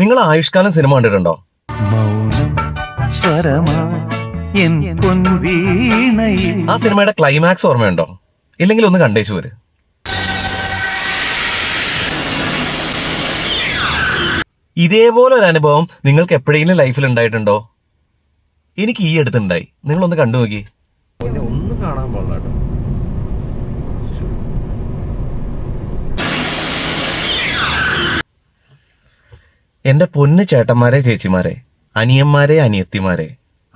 നിങ്ങൾ ആയുഷ്കാലം സിനിമ കണ്ടിട്ടുണ്ടോ? ആ സിനിമയുടെ ക്ലൈമാക്സ് ഓർമ്മയുണ്ടോ? ഇല്ലെങ്കിൽ ഒന്ന് കണ്ടേച്ചു വരും. ഇതേപോലെ ഒരു അനുഭവം നിങ്ങൾക്ക് എപ്പോഴെങ്കിലും ലൈഫിൽ ഉണ്ടായിട്ടുണ്ടോ? എനിക്ക് ഈ അടുത്തുണ്ടായി. നിങ്ങളൊന്ന് കണ്ടു നോക്കി. ഒന്ന് കാണാൻ പാടില്ല. എന്റെ പൊന്നു ചേട്ടന്മാരെ, ചേച്ചിമാരെ, അനിയന്മാരെ, അനിയത്തിമാരെ,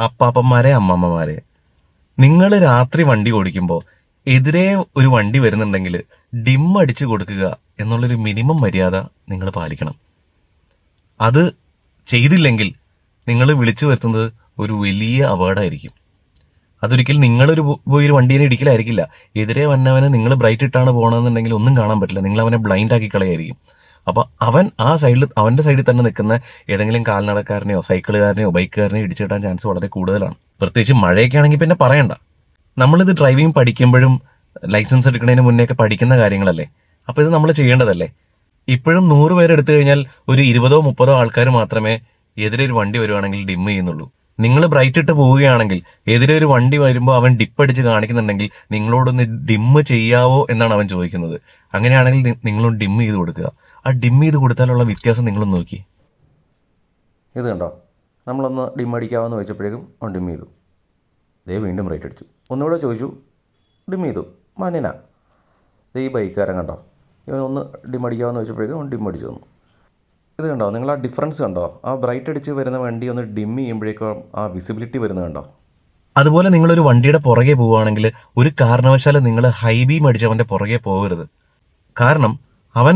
അപ്പാപ്പന്മാരെ, അമ്മമ്മമാരെ, നിങ്ങൾ രാത്രി വണ്ടി ഓടിക്കുമ്പോൾ എതിരെ ഒരു വണ്ടി വരുന്നുണ്ടെങ്കിൽ ഡിം അടിച്ചു കൊടുക്കുക എന്നുള്ളൊരു മിനിമം മര്യാദ നിങ്ങൾ പാലിക്കണം. അത് ചെയ്തില്ലെങ്കിൽ നിങ്ങൾ വിളിച്ചു വരുത്തുന്നത് ഒരു വലിയ അപകടമായിരിക്കും. അതൊരിക്കൽ നിങ്ങളൊരു പോയി ഒരു വണ്ടീനെ ഇടിക്കലായിരിക്കില്ല. എതിരെ വന്നവനെ നിങ്ങൾ ബ്രൈറ്റ് ഇട്ടാണ് പോകണമെന്നുണ്ടെങ്കിൽ ഒന്നും കാണാൻ പറ്റില്ല. നിങ്ങൾ അവനെ ബ്ലൈൻഡ് ആക്കി കളയായിരിക്കും. അപ്പോൾ അവൻ ആ സൈഡിൽ, അവൻ്റെ സൈഡിൽ തന്നെ നിൽക്കുന്ന ഏതെങ്കിലും കാൽനടക്കാരനെയോ സൈക്കിളുകാരനെയോ ബൈക്കുകാരനെയോ ഇടിച്ചിട്ടാൻ ചാൻസ് വളരെ കൂടുതലാണ്. പ്രത്യേകിച്ച് മഴയൊക്കെ ആണെങ്കിൽ പിന്നെ പറയണ്ട. നമ്മളിത് ഡ്രൈവിംഗ് പഠിക്കുമ്പോഴും ലൈസൻസ് എടുക്കുന്നതിന് മുന്നേ പഠിക്കുന്ന കാര്യങ്ങളല്ലേ. അപ്പോൾ ഇത് നമ്മൾ ചെയ്യേണ്ടതല്ലേ. ഇപ്പോഴും 100 പേര് എടുത്തു കഴിഞ്ഞാൽ ഒരു 20-30 ആൾക്കാർ മാത്രമേ എതിരെ ഒരു വണ്ടി വരുവാണെങ്കിൽ ഡിം ചെയ്യുന്നുള്ളൂ. നിങ്ങൾ ബ്രൈറ്റ് ഇട്ട് പോവുകയാണെങ്കിൽ എതിരെ ഒരു വണ്ടി വരുമ്പോൾ അവൻ ഡിപ്പടിച്ച് കാണിക്കുന്നുണ്ടെങ്കിൽ നിങ്ങളോടൊന്ന് ഡിമ്മ് ചെയ്യാവോ എന്നാണ് അവൻ ചോദിക്കുന്നത്. അങ്ങനെയാണെങ്കിൽ നിങ്ങളൊന്ന് ഡിം ചെയ്ത് കൊടുക്കുക. ആ ഡിം ചെയ്ത് കൊടുത്താലുള്ള വ്യത്യാസം നിങ്ങളൊന്ന് നോക്കി. ഇത് കണ്ടോ, നമ്മളൊന്ന് ഡിം അടിക്കാമെന്ന് വെച്ചപ്പോഴേക്കും അവൻ ഡിം ചെയ്തു. ദേ വീണ്ടും ബ്രൈറ്റ് അടിച്ചു. ഒന്നുകൂടെ ചോദിച്ചു, ഡിം ചെയ്തു. മാന്യനാ. ദേ ഈ ബൈക്കുകാരൻ കണ്ടോ, ഇവൻ ഒന്ന് ഡിം അടിക്കാമെന്ന് വെച്ചപ്പോഴേക്കും അവൻ ഡിം അടിച്ചു തന്നു. ഇത് കണ്ടോ, നിങ്ങൾ ആ ഡിഫറൻസ് കണ്ടോ? ആ ബ്രൈറ്റ് അടിച്ച് വരുന്ന വണ്ടി ഒന്ന് ഡിം ചെയ്യുമ്പോഴേക്കും ആ വിസിബിലിറ്റി വരുന്നത് കണ്ടോ? അതുപോലെ നിങ്ങളൊരു വണ്ടിയുടെ പുറകെ പോവുകയാണെങ്കിൽ ഒരു കാരണവശാലും നിങ്ങൾ ഹൈ ബീം അടിച്ച് അവൻ്റെ പുറകെ പോകരുത്. കാരണം അവൻ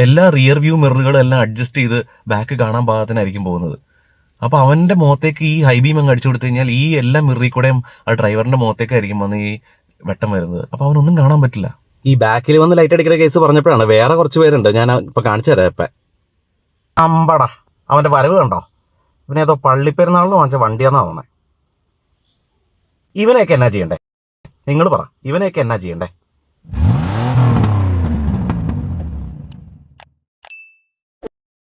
എല്ലാ റിയർ വ്യൂ മിററുകളും എല്ലാം അഡ്ജസ്റ്റ് ചെയ്ത് ബാക്ക് കാണാൻ പാകത്തിനായിരിക്കും പോകുന്നത്. അപ്പോൾ അവൻ്റെ മുഖത്തേക്ക് ഈ ഹൈ ബീം അങ്ങ് അടിച്ചു കൊടുത്തു കഴിഞ്ഞാൽ ഈ എല്ലാ മിററിൽ കൂടെയും ആ ഡ്രൈവറിൻ്റെ മുഖത്തേക്കായിരിക്കും വന്ന് ഈ വെട്ടം വരുന്നത്. അപ്പോൾ അവനൊന്നും കാണാൻ പറ്റില്ല. ഈ ബാക്കിൽ വന്ന് ലൈറ്റ് അടിക്കുന്ന കേസ് പറഞ്ഞപ്പോഴാണ് വേറെ കുറച്ച് പേരുണ്ട്, ഞാൻ ഇപ്പോൾ കാണിച്ചു തരാം. ഇപ്പം അമ്പടാ, അവൻ്റെ വരവ് കണ്ടോ? ഇവനേതോ പള്ളിപ്പെരുന്നാളിന് വാങ്ങിച്ച വണ്ടിയാന്നാ തോന്നേ. ഇവനെയൊക്കെ എന്നാ ചെയ്യണ്ടേ? നിങ്ങൾ പറ, ഇവനെയൊക്കെ എന്നാ ചെയ്യണ്ടേ?